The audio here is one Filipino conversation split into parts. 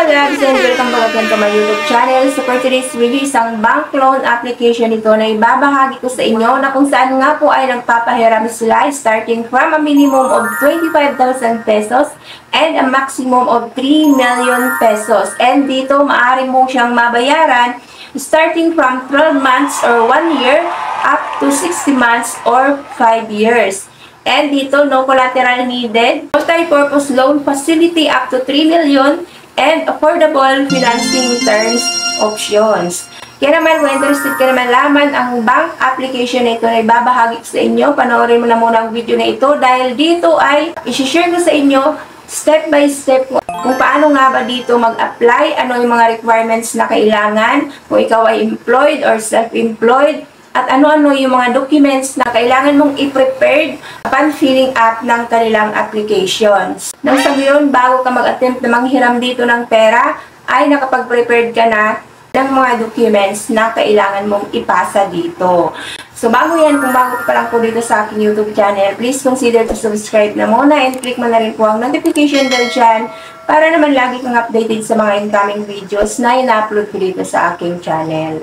loves and welcome back again to my YouTube channel. So for today's video, isang bank loan application ito na ibabahagi ko sa inyo na kung saan nga po ay nagpapahiram sila starting from a minimum of 25,000 pesos and a maximum of 3 million pesos. And dito maaari mo siyang mabayaran starting from 12 months or 1 year up to 60 months or 5 years. And dito, no collateral needed, multi-purpose loan facility up to 3 million, and affordable financing terms options. Kaya naman, kung interested ka naman laman ang bank application na ito na ibabahagi ko sa inyo, panoorin mo na muna ang video na ito dahil dito ay isi-share ko sa inyo step by step kung paano nga ba dito mag-apply, ano yung mga requirements na kailangan, kung ikaw ay employed or self-employed, at ano-ano yung mga documents na kailangan mong i-prepared upon filling up ng kanilang applications. Nang sa ngayon, bago ka mag-attempt na manghiram dito ng pera, ay nakapag-prepared ka na ng mga documents na kailangan mong ipasa dito. So bago yan, kung bago pa lang po dito sa aking YouTube channel, please consider to subscribe na muna and click mo na rin po ang notification bell dyan para naman lagi kang updated sa mga incoming videos na ina-upload ko dito sa aking channel.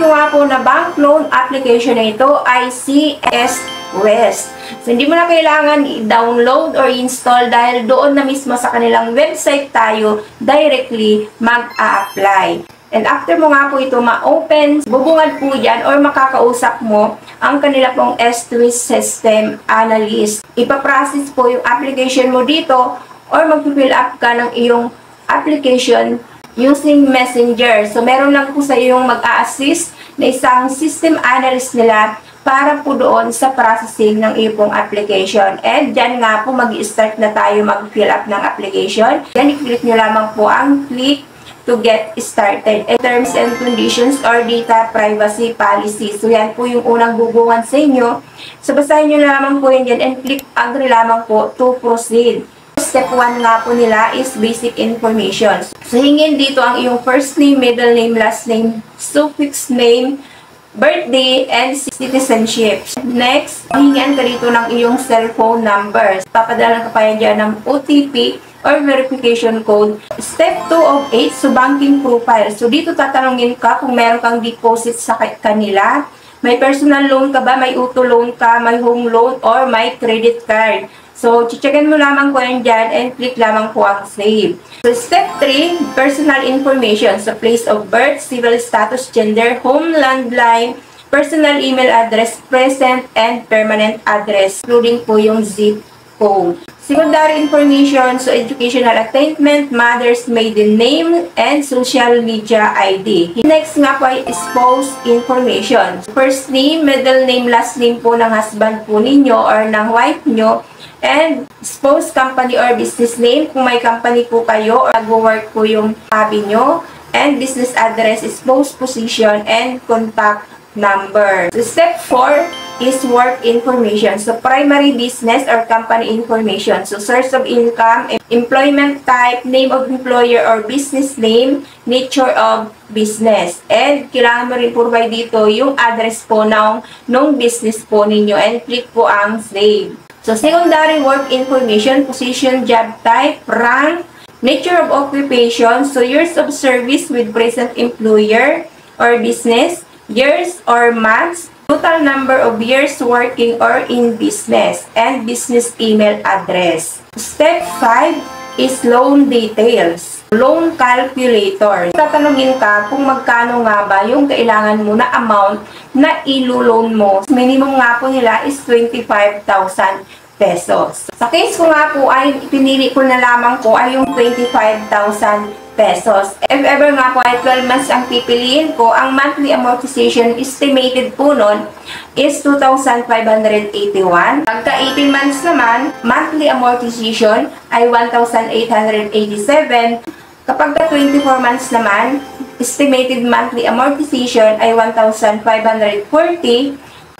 Ito nga po na bank loan application na ito ay CS West. So, hindi mo na kailangan i-download or install dahil doon na mismo sa kanilang website tayo directly mag-a-apply. And after mo nga po ito ma-open, bubungad po dyan or makakausap mo ang kanila pong S-Twist System Analyst. Ipaprocess po yung application mo dito or mag-fill up ka ng iyong application using Messenger. So, meron lang po sa yung mag-a-assist na isang system analyst nila para po doon sa processing ng iyong application. And dyan nga po mag-start na tayo mag-fill up ng application. Yan, i-click nyo lamang po ang click to get started. Terms and conditions or data privacy policy. So, yan po yung unang bubungan sa inyo. So, basahin nyo lamang po yan dyan and click agree lamang po to proceed. Step 1 nga po nila is basic information. So, hingin dito ang iyong first name, middle name, last name, suffix name, birthday, and citizenship. Next, hingian ka dito ng iyong cellphone number. Papadala ka pa yan dyan ng OTP or verification code. Step 2 of 8, so banking profile. So, dito tatanungin ka kung meron kang deposit sa kanila. May personal loan ka ba? May auto loan ka? May home loan? Or may credit card? So, checkin mo lamang po yan dyan and click lamang po ang save. So, step 3, personal information. So, place of birth, civil status, gender, home, landline, personal email address, present, and permanent address, including po yung zip code. Secondary information, so educational attainment, mother's maiden name, and social media ID. Next nga po ay spouse information. First name, middle name, last name po ng husband po ninyo or ng wife nyo, and spouse company or business name kung may company po kayo or nag-work po yung hobby nyo, and business address, spouse position, and contact number. So, step 4 is work information. So, primary business or company information. So, source of income, employment type, name of employer or business name, nature of business. And, kailangan mo rin provide dito yung address po ng business po ninyo. And, click po ang save. So, secondary work information, position, job type, rank, nature of occupation, so years of service with present employer or business, years or months, total number of years working or in business, and business email address. Step 5 is loan details. Loan calculator. Tatanungin ka kung magkano nga ba yung kailangan mo na amount na ilo-loan mo. Minimum nga po nila is 25,000 pesos. Sa case ko nga po ay pinili ko na lamang po ay yung 25,000 pesos. If ever nga po ay 12 months ang pipiliin ko, ang monthly amortization estimated po nun is 2,581. Pagka 18 months naman, monthly amortization ay 1,887. Kapag 24 months naman, estimated monthly amortization ay 1,540.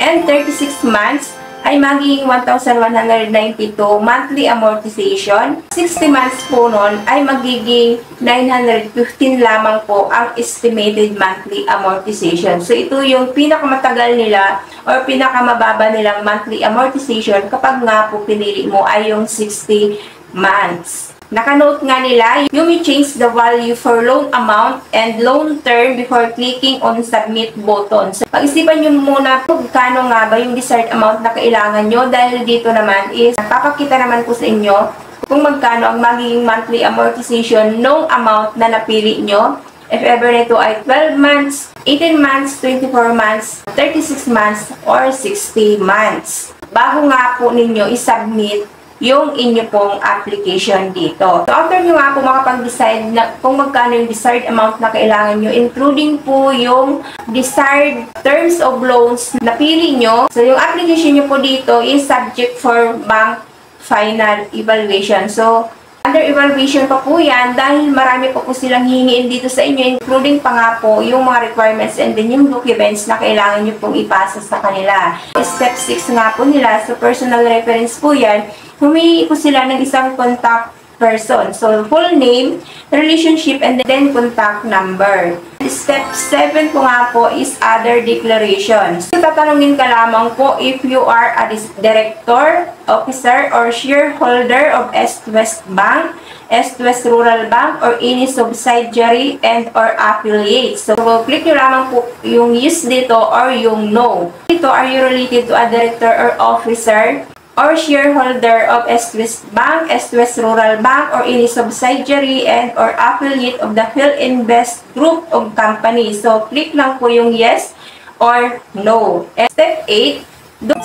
And 36 months, ay magiging 1,192 monthly amortization. 60 months po nun ay magiging 915 lamang po ang estimated monthly amortization. So ito yung pinakamatagal nila or pinakamababa nilang monthly amortization kapag nga po pinili mo ay yung 60 months. Nakanote nga nila, you may change the value for loan amount and loan term before clicking on submit button. So, pag-isipan nyo muna kung kano nga ba yung desired amount na kailangan nyo dahil dito naman is papakita naman ko sa inyo kung magkano ang magiging monthly amortization ng amount na napili nyo. If ever nito ay 12 months, 18 months, 24 months, 36 months, or 60 months. Bago nga po ninyo isubmit yung inyo pong application dito. So, after nyo nga po makapag-decide na kung magkano yung desired amount na kailangan nyo, including po yung desired terms of loans na pili nyo. So, yung application nyo po dito is subject for bank final evaluation. So, under evaluation pa po yan dahil marami pa po silang hihingiin dito sa inyo, including pa nga po yung mga requirements and then yung documents na kailangan nyo pong ipasa sa kanila. Step 6 nga po nila, so personal reference po yan, humingi po sila ng isang contact person. So, full name, relationship, and then contact number. Step 7 po nga po is other declarations. So, tatanungin ka lamang po if you are a director, officer, or shareholder of East-West Bank, East-West Rural Bank, or any subsidiary and or affiliates. So, click nyo lamang po yung yes dito or yung no. Dito, are you related to a director or officer or shareholder of East-West Bank, East-West Rural Bank, or any subsidiary and or affiliate of the Philinvest Group of Companies. So, click lang po yung yes or no. And step 8,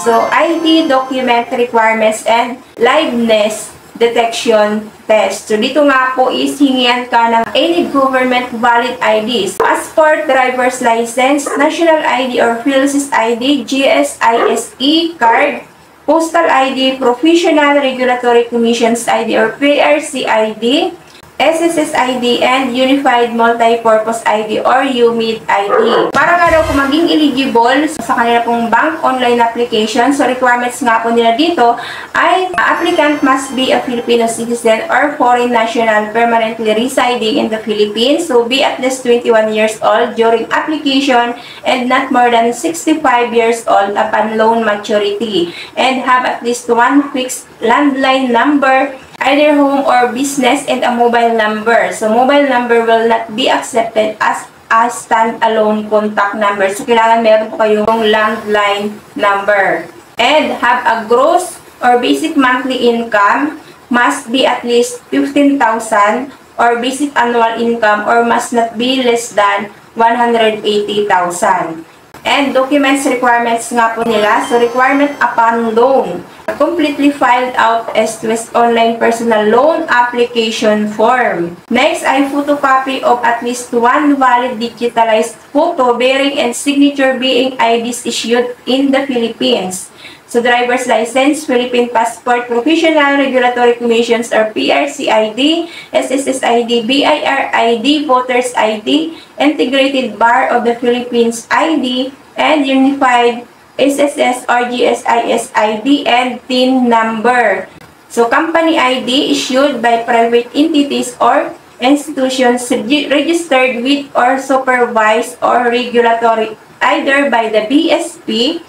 so ID, document requirements, and liveness detection test. So, dito nga po is hingian ka ng any government valid IDs. Passport, driver's license, national ID or PhilSys ID, GSISE card, Postal ID, Professional Regulatory Commissions ID or PRC ID, SSS ID, and Unified Multipurpose ID or UMID ID. Para nga daw kung maging eligible sa kanila pong bank online application, so requirements nga po nila dito ay applicant must be a Filipino citizen or foreign national permanently residing in the Philippines, so be at least 21 years old during application and not more than 65 years old upon loan maturity, and have at least one fixed landline number, either home or business, and a mobile number. So, mobile number will not be accepted as a stand-alone contact number. So, kailangan meron po kayong landline number. And have a gross or basic monthly income must be at least 15,000 or basic annual income or must not be less than 180,000. And documents requirements nga po nila. So, requirement upon loan. Completely filed out East-West Online Personal Loan Application Form. Next ay photocopy of at least one valid digitalized photo bearing and signature being IDs issued in the Philippines. So, driver's license, Philippine passport, Professional Regulatory Commissions or PRC ID, SSS ID, BIR ID, Voters ID, Integrated Bar of the Philippines ID, and Unified SSS or GSIS ID and TIN number. So, company ID issued by private entities or institutions registered with or supervised or regulatory either by the BSP,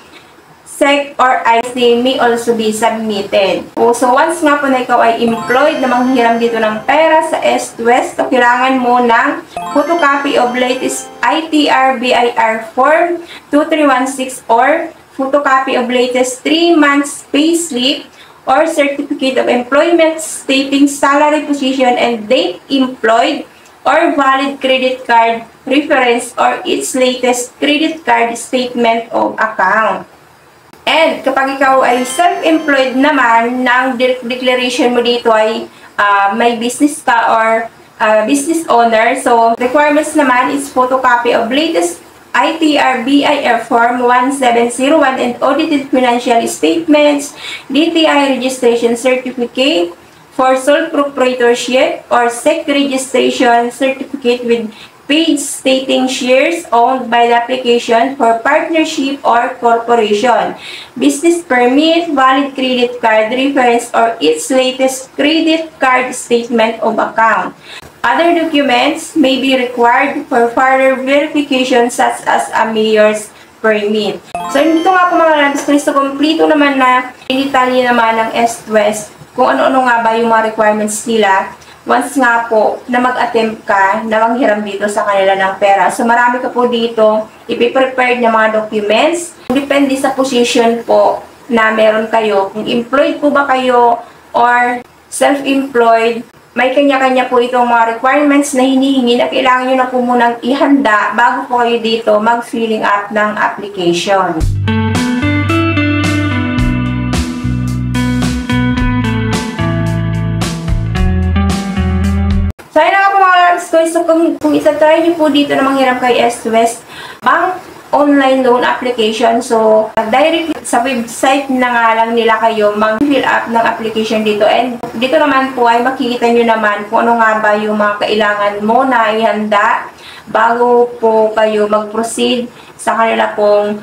SEC, or IC may also be submitted. So, once nga po na ikaw ay employed na manghiram dito ng pera sa East-West, so kailangan mo ng photocopy of latest ITR BIR Form 2316 or photocopy of latest 3 months payslip or certificate of employment stating salary, position, and date employed, or valid credit card reference or its latest credit card statement of account. And kapag ikaw ay self-employed naman, ng declaration mo dito ay may business ka or business owner. So, requirements naman is photocopy of latest ITR BIR Form 1701 and audited financial statements, DTI registration certificate for sole proprietorship or SEC registration certificate with page stating shares owned by the application for partnership or corporation, business permit, valid credit card reference, or its latest credit card statement of account. Other documents may be required for further verification such as a mayor's permit. So, ito nga po mga lalabs, so kompleto naman na dinitalye naman ng East-West kung ano-ano nga ba yung mga requirements nila once nga po na mag-attempt ka na manghiram dito sa kanila ng pera. So, marami ka po dito ipiprepared na mga documents. Depende sa position po na meron kayo. Kung employed po ba kayo or self-employed, may kanya-kanya po itong mga requirements na hinihingi na kailangan nyo na po munang ihanda bago po kayo dito mag-filling up ng application. So, ayun na nga po mga lalabs ko. So, kung isa-try nyo po dito na manghiram kay East-West Bank online loan application. So, direct sa website na nga lang nila kayo mag-fill up ng application dito. And dito naman po ay makikita nyo naman kung ano nga ba yung mga kailangan mo na ihanda bago po kayo mag-proceed sa kanila pong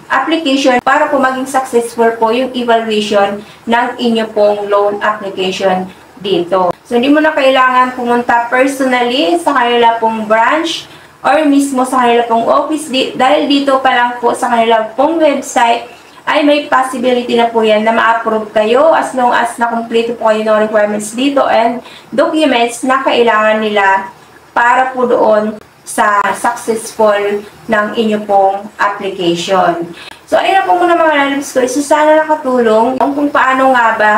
application para po maging successful po yung evaluation ng inyo pong loan application dito. So, hindi mo na kailangan pumunta personally sa kanila pong branch or mismo sa kanila pong office dahil dito pa lang po sa kanila pong website ay may possibility na po yan na ma-approve kayo as long as na-complete po kayo ng requirements dito and documents na kailangan nila para po doon sa successful ng inyo pong application. So, ayun na po muna mga lalabs ko. So, sana nakatulong kung paano nga ba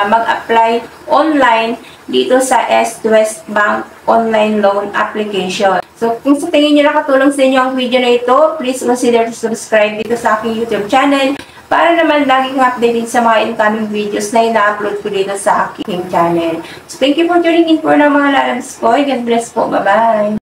mag-apply online dito sa East-West Bank online loan application. So, kung sa tingin nyo nakatulong sa inyo ang video na ito, please consider to subscribe dito sa aking YouTube channel para naman lagi kang updated sa mga incoming videos na ina-upload ko dito sa aking channel. So, thank you for tuning in po ng mga lalabs ko. God bless po. Bye-bye!